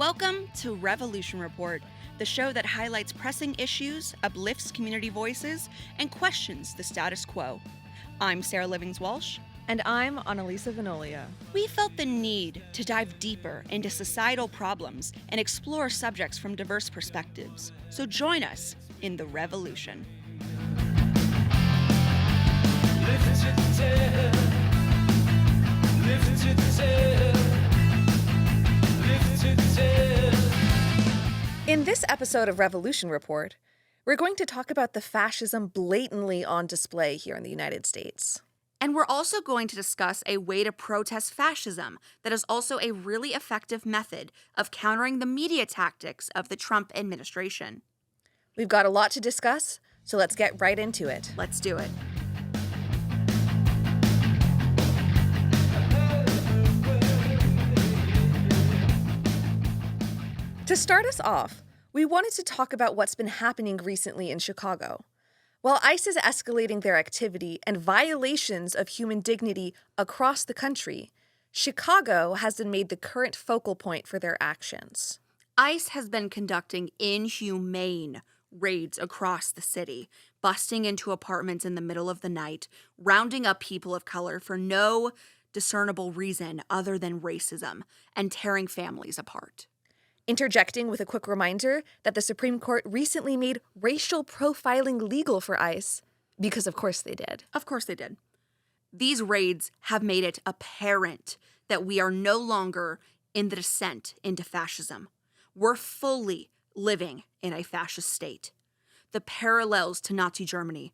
Welcome to Revolution Report, the show that highlights pressing issues, uplifts community voices, and questions the status quo. I'm Sarah Livings-Walsh. And I'm Analisa, Venolia. We felt the need to dive deeper into societal problems and explore subjects from diverse perspectives. So join us in the revolution. In this episode of Revolution Report, we're going to talk about the fascism blatantly on display here in the United States. And we're also going to discuss a way to protest fascism that is also a really effective method of countering the media tactics of the Trump administration. We've got a lot to discuss, so let's get right into it. Let's do it. To start us off, we wanted to talk about what's been happening recently in Chicago. While ICE is escalating their activity and violations of human dignity across the country, Chicago has been made the current focal point for their actions. ICE has been conducting inhumane raids across the city, busting into apartments in the middle of the night, rounding up people of color for no discernible reason other than racism, and tearing families apart. Interjecting with a quick reminder that the Supreme Court recently made racial profiling legal for ICE, because of course they did. Of course they did. These raids have made it apparent that we are no longer in the descent into fascism. We're fully living in a fascist state. The parallels to Nazi Germany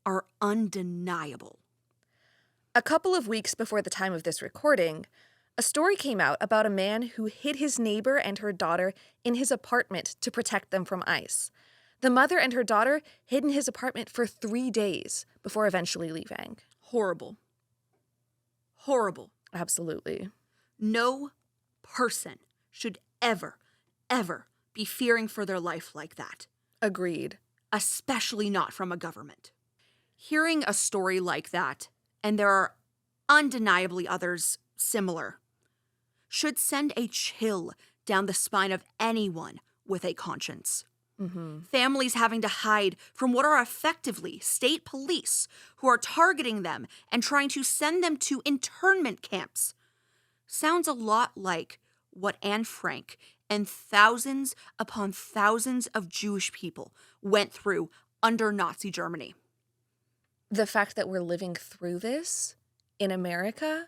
are undeniable. A couple of weeks before the time of this recording, a story came out about a man who hid his neighbor and her daughter in his apartment to protect them from ICE. The mother and her daughter hid in his apartment for 3 days before eventually leaving. Horrible. Horrible. Absolutely. No person should ever be fearing for their life like that. Agreed. Especially not from a government. Hearing a story like that, and there are undeniably others similar, should send a chill down the spine of anyone with a conscience. Mm-hmm. Families having to hide from what are effectively state police who are targeting them and trying to send them to internment camps. Sounds a lot like what Anne Frank and thousands upon thousands of Jewish people went through under Nazi Germany. The fact that we're living through this in America,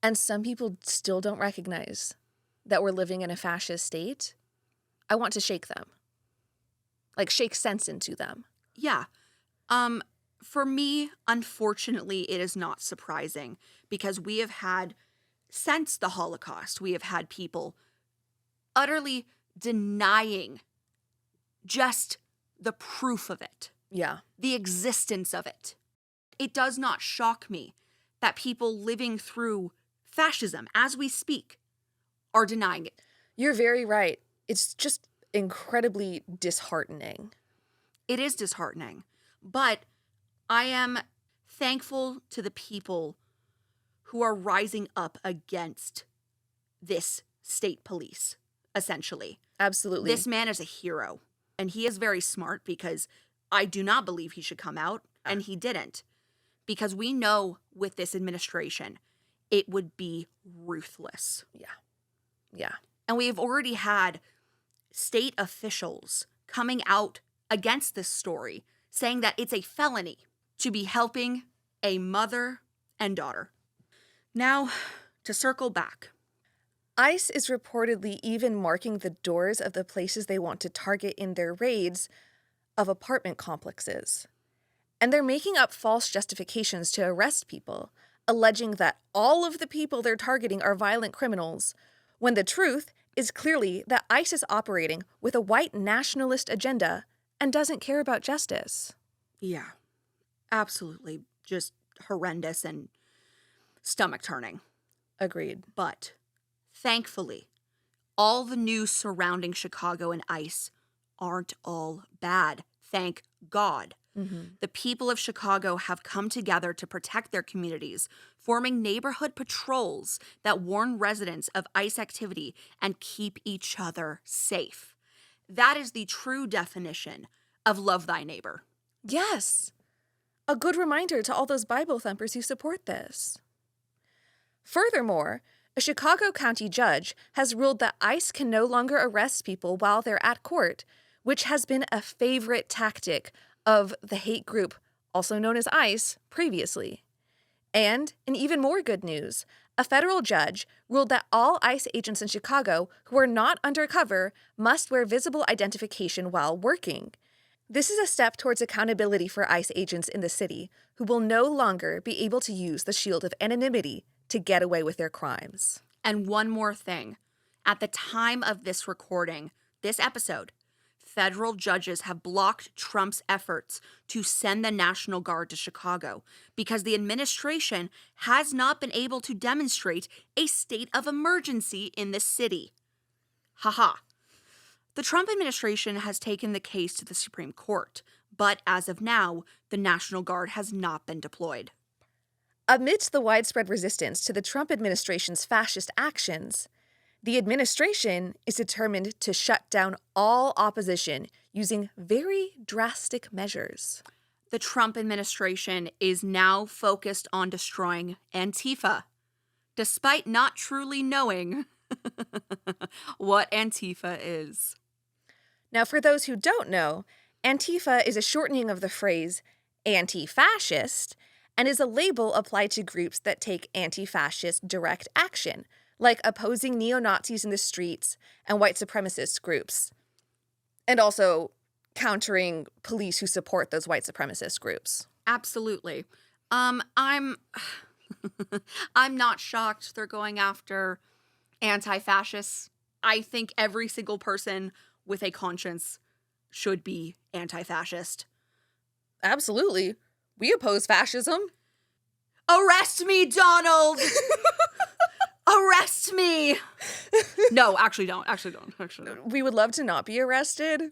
and some people still don't recognize that we're living in a fascist state, I want to shake them. Like, shake sense into them. Yeah. For me, unfortunately, it is not surprising because we have had, since the Holocaust, we have had people utterly denying just the proof of it. Yeah. The existence of it. It does not shock me that people living through fascism as we speak are denying it. You're very right. It's just incredibly disheartening. It is disheartening, but I am thankful to the people who are rising up against this state police, essentially. Absolutely. This man is a hero, and he is very smart because I do not believe he should come out, and he didn't. Because we know with this administration, it would be ruthless. Yeah. And we have already had state officials coming out against this story, saying that it's a felony to be helping a mother and daughter. Now, to circle back. ICE is reportedly even marking the doors of the places they want to target in their raids of apartment complexes. And they're making up false justifications to arrest people, alleging that all of the people they're targeting are violent criminals, when the truth is clearly that ICE is operating with a white nationalist agenda and doesn't care about justice. Yeah, absolutely. Just horrendous and stomach-turning. Agreed. But thankfully, all the news surrounding Chicago and ICE aren't all bad. Thank God. The people of Chicago have come together to protect their communities, forming neighborhood patrols that warn residents of ICE activity and keep each other safe. That is the true definition of love thy neighbor. Yes. A good reminder to all those Bible thumpers who support this. Furthermore, a Chicago County judge has ruled that ICE can no longer arrest people while they're at court, which has been a favorite tactic of the hate group, also known as ICE, previously. And, in even more good news, a federal judge ruled that all ICE agents in Chicago who are not undercover must wear visible identification while working. This is a step towards accountability for ICE agents in the city, who will no longer be able to use the shield of anonymity to get away with their crimes. And one more thing. At the time of this recording, this episode, federal judges have blocked Trump's efforts to send the National Guard to Chicago because the administration has not been able to demonstrate a state of emergency in the city. Haha. The Trump administration has taken the case to the Supreme Court, but as of now, the National Guard has not been deployed. Amidst the widespread resistance to the Trump administration's fascist actions, the administration is determined to shut down all opposition using very drastic measures. The Trump administration is now focused on destroying Antifa, despite not truly knowing what Antifa is. Now, for those who don't know, Antifa is a shortening of the phrase anti-fascist and is a label applied to groups that take anti-fascist direct action, like opposing neo-Nazis in the streets and white supremacist groups, and also countering police who support those white supremacist groups. Absolutely. I'm not shocked they're going after anti-fascists. I think every single person with a conscience should be anti-fascist. Absolutely. We oppose fascism. Arrest me, Donald! Arrest me! No, actually don't. Actually don't. We would love to not be arrested.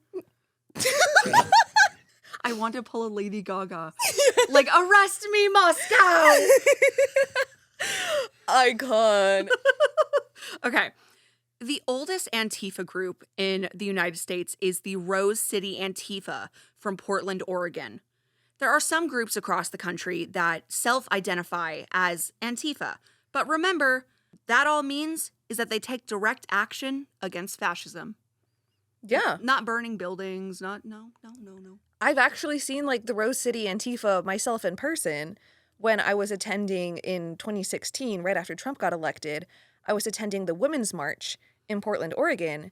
I want to pull a Lady Gaga. Like, arrest me, Moscow! Icon. Okay. The oldest Antifa group in the United States is the Rose City Antifa from Portland, Oregon. There are some groups across the country that self-identify as Antifa, but remember, that all means is that they take direct action against fascism. Yeah. Not burning buildings, no. I've actually seen like the Rose City Antifa myself in person when I was attending in 2016, right after Trump got elected. I was attending the Women's March in Portland, Oregon,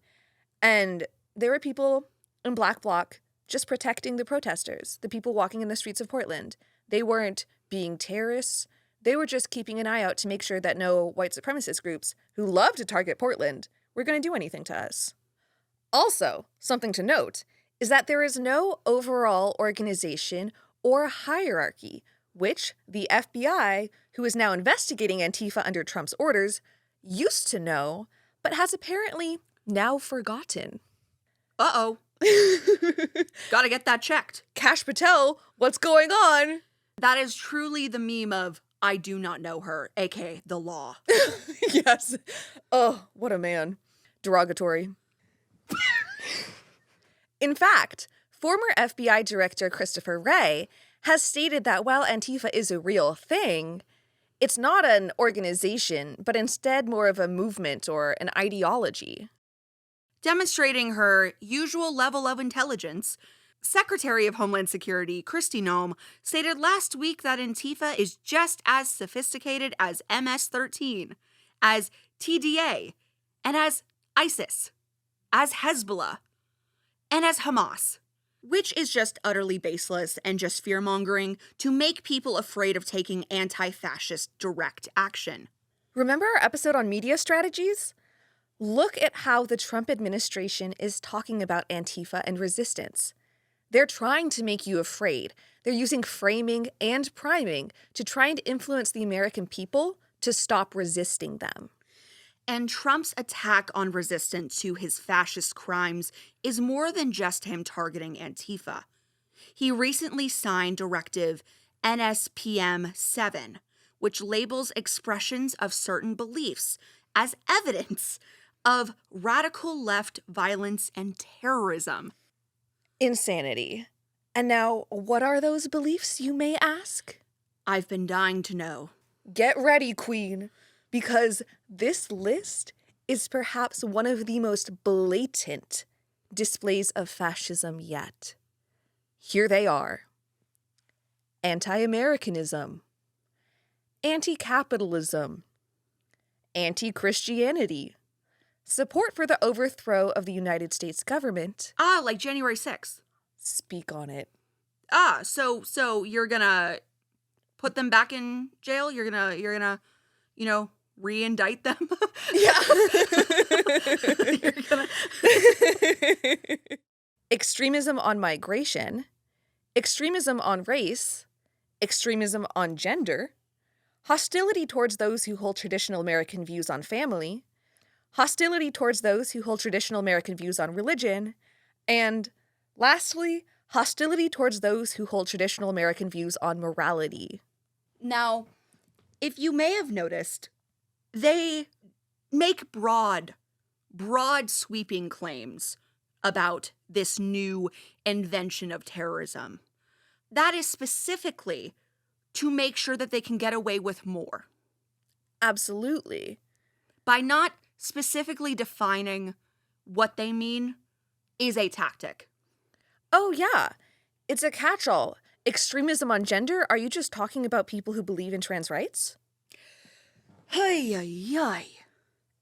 and there were people in Black Bloc just protecting the protesters, the people walking in the streets of Portland. They weren't being terrorists. They were just keeping an eye out to make sure that no white supremacist groups who love to target Portland were going to do anything to us. Also, something to note is that there is no overall organization or hierarchy, which the FBI, who is now investigating Antifa under Trump's orders, used to know, but has apparently now forgotten. Uh-oh. Gotta get that checked. Kash Patel, what's going on? That is truly the meme of, I do not know her, aka the law. Yes. Oh, what a man. Derogatory. In fact, former FBI Director Christopher Wray has stated that while Antifa is a real thing, it's not an organization, but instead more of a movement or an ideology. Demonstrating her usual level of intelligence, Secretary of Homeland Security Kristi Noem stated last week that Antifa is just as sophisticated as MS-13, as TDA, and as ISIS, as Hezbollah, and as Hamas, which is just utterly baseless and just fear-mongering to make people afraid of taking anti-fascist direct action. Remember our episode on media strategies? Look at how the Trump administration is talking about Antifa and resistance. They're trying to make you afraid. They're using framing and priming to try and influence the American people to stop resisting them. And Trump's attack on resistance to his fascist crimes is more than just him targeting Antifa. He recently signed Directive NSPM 7, which labels expressions of certain beliefs as evidence of radical left violence and terrorism. Insanity. And now, what are those beliefs, you may ask? I've been dying to know. Get ready, Queen, because this list is perhaps one of the most blatant displays of fascism yet. Here they are: anti-Americanism, anti-capitalism, anti-Christianity, support for the overthrow of the United States government. Like January 6th. Speak on it. So you're gonna put them back in jail? You're gonna, re-indict them? Yeah. You're gonna... Extremism on migration, extremism on race, extremism on gender, hostility towards those who hold traditional American views on family, hostility towards those who hold traditional American views on religion, and lastly, hostility towards those who hold traditional American views on morality. Now, if you may have noticed, they make broad sweeping claims about this new invention of terrorism. That is specifically to make sure that they can get away with more. Absolutely. By not specifically defining what they mean is a tactic. Oh, yeah. It's a catch-all. Extremism on gender? Are you just talking about people who believe in trans rights? Hey.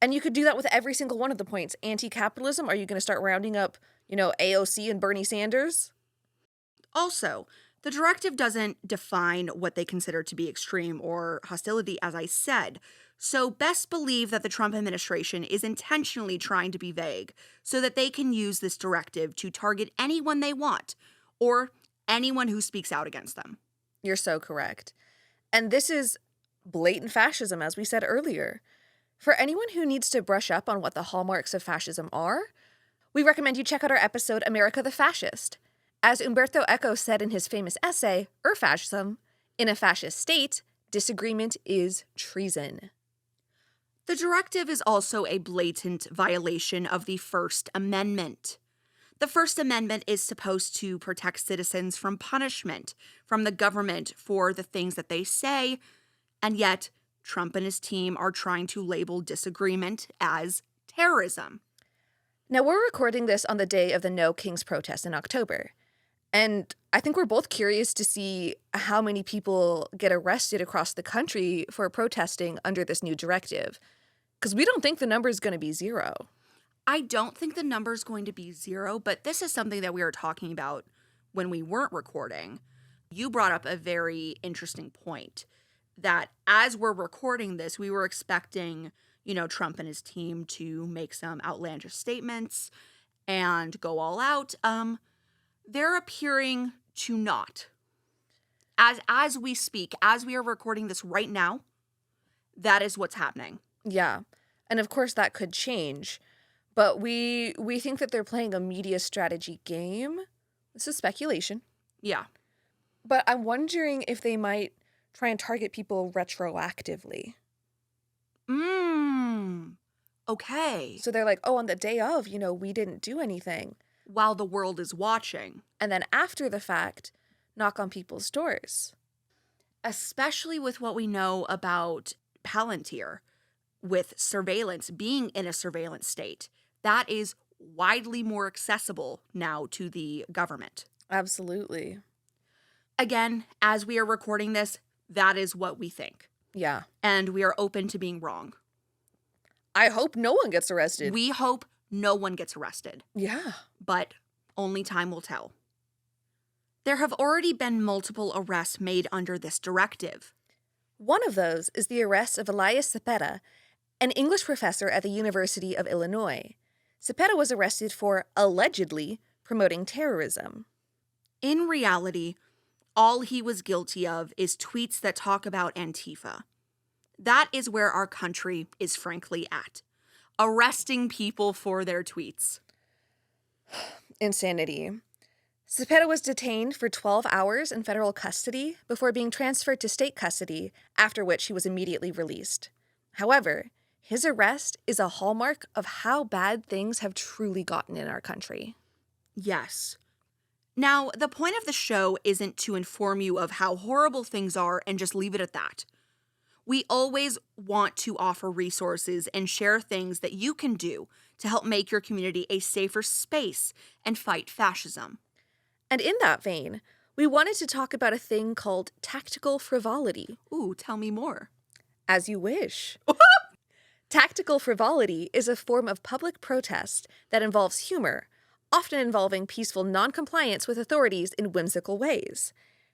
And you could do that with every single one of the points. Anti-capitalism? Are you going to start rounding up, AOC and Bernie Sanders? Also, the directive doesn't define what they consider to be extreme or hostility, as I said. So best believe that the Trump administration is intentionally trying to be vague so that they can use this directive to target anyone they want or anyone who speaks out against them. You're so correct. And this is blatant fascism, as we said earlier. For anyone who needs to brush up on what the hallmarks of fascism are, we recommend you check out our episode, America the Fascist. As Umberto Eco said in his famous essay, Fascism, in a fascist state, disagreement is treason. The directive is also a blatant violation of the First Amendment. The First Amendment is supposed to protect citizens from punishment from the government for the things that they say, and yet Trump and his team are trying to label disagreement as terrorism. Now, we're recording this on the day of the No Kings protest in October, and I think we're both curious to see how many people get arrested across the country for protesting under this new directive, because we don't think the number is going to be 0. I don't think the number is going to be 0, but this is something that we were talking about when we weren't recording. You brought up a very interesting point that as we're recording this, we were expecting, Trump and his team to make some outlandish statements and go all out. They're appearing to not. As we speak, as we are recording this right now, that is what's happening. Yeah. And of course that could change. But we think that they're playing a media strategy game. This is speculation. Yeah. But I'm wondering if they might try and target people retroactively. Okay. So they're like, oh, on the day of, we didn't do anything. While the world is watching. And then after the fact, knock on people's doors. Especially with what we know about Palantir, with surveillance, being in a surveillance state. That is widely more accessible now to the government. Absolutely. Again, as we are recording this, that is what we think. Yeah. And we are open to being wrong. I hope no one gets arrested. We hope no one gets arrested. Yeah. But only time will tell. There have already been multiple arrests made under this directive. One of those is the arrest of Elias Cepeda, an English professor at the University of Illinois. Cepeda was arrested for allegedly promoting terrorism. In reality, all he was guilty of is tweets that talk about Antifa. That is where our country is frankly at. Arresting people for their tweets. Insanity. Cepeda was detained for 12 hours in federal custody before being transferred to state custody, after which he was immediately released. However, his arrest is a hallmark of how bad things have truly gotten in our country. Yes. Now, the point of the show isn't to inform you of how horrible things are and just leave it at that. We always want to offer resources and share things that you can do to help make your community a safer space and fight fascism. And in that vein, we wanted to talk about a thing called tactical frivolity. Ooh, tell me more. As you wish. Tactical frivolity is a form of public protest that involves humor, often involving peaceful non-compliance with authorities in whimsical ways.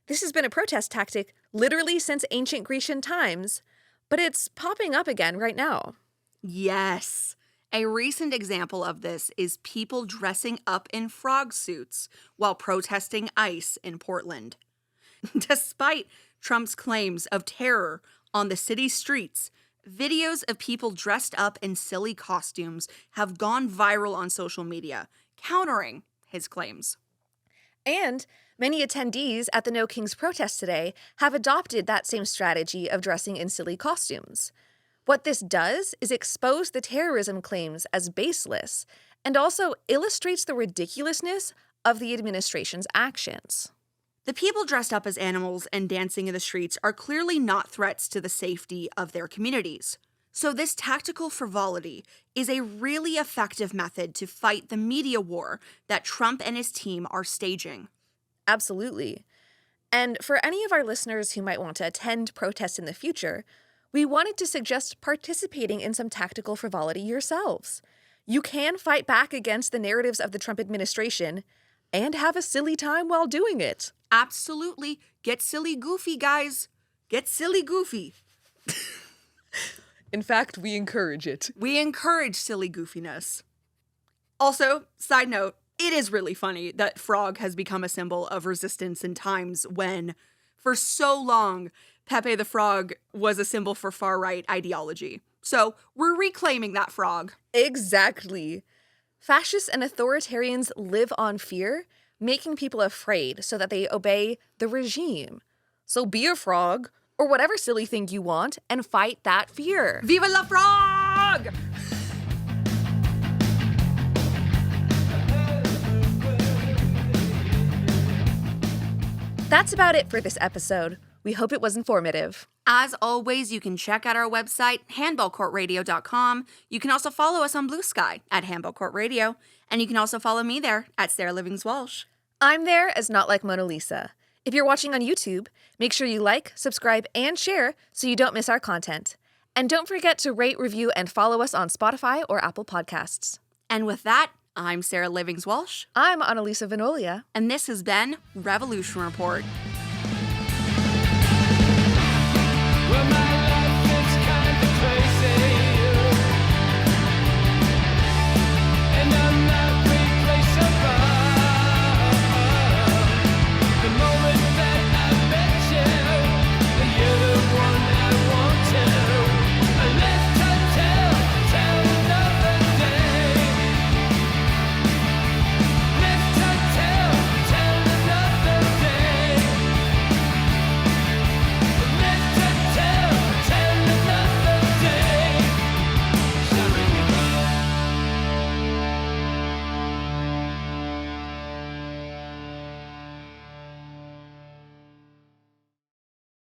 This has been a protest tactic literally since ancient Grecian times, but it's popping up again right now. Yes. A recent example of this is people dressing up in frog suits while protesting ICE in Portland. Despite Trump's claims of terror on the city's streets, videos of people dressed up in silly costumes have gone viral on social media, countering his claims. And many attendees at the No Kings protest today have adopted that same strategy of dressing in silly costumes. What this does is expose the terrorism claims as baseless and also illustrates the ridiculousness of the administration's actions. The people dressed up as animals and dancing in the streets are clearly not threats to the safety of their communities. So this tactical frivolity is a really effective method to fight the media war that Trump and his team are staging. Absolutely. And for any of our listeners who might want to attend protests in the future, we wanted to suggest participating in some tactical frivolity yourselves. You can fight back against the narratives of the Trump administration and have a silly time while doing it. Absolutely. Get silly goofy, guys. Get silly goofy. In fact, we encourage it. We encourage silly goofiness. Also, side note, it is really funny that frog has become a symbol of resistance in times when, for so long, Pepe the Frog was a symbol for far-right ideology. So we're reclaiming that frog. Exactly. Fascists and authoritarians live on fear, making people afraid so that they obey the regime. So be a frog, or whatever silly thing you want, and fight that fear. Viva la frog! That's about it for this episode. We hope it was informative. As always, you can check out our website, handballcourtradio.com. You can also follow us on Blue Sky at Handball Court Radio. And you can also follow me there at Sarah Livings-Walsh. I'm there as Not Like Mona Lisa. If you're watching on YouTube, make sure you like, subscribe, and share so you don't miss our content. And don't forget to rate, review, and follow us on Spotify or Apple Podcasts. And with that, I'm Sarah Livings-Walsh. I'm Analisa Venolia. And this has been Revolution Report.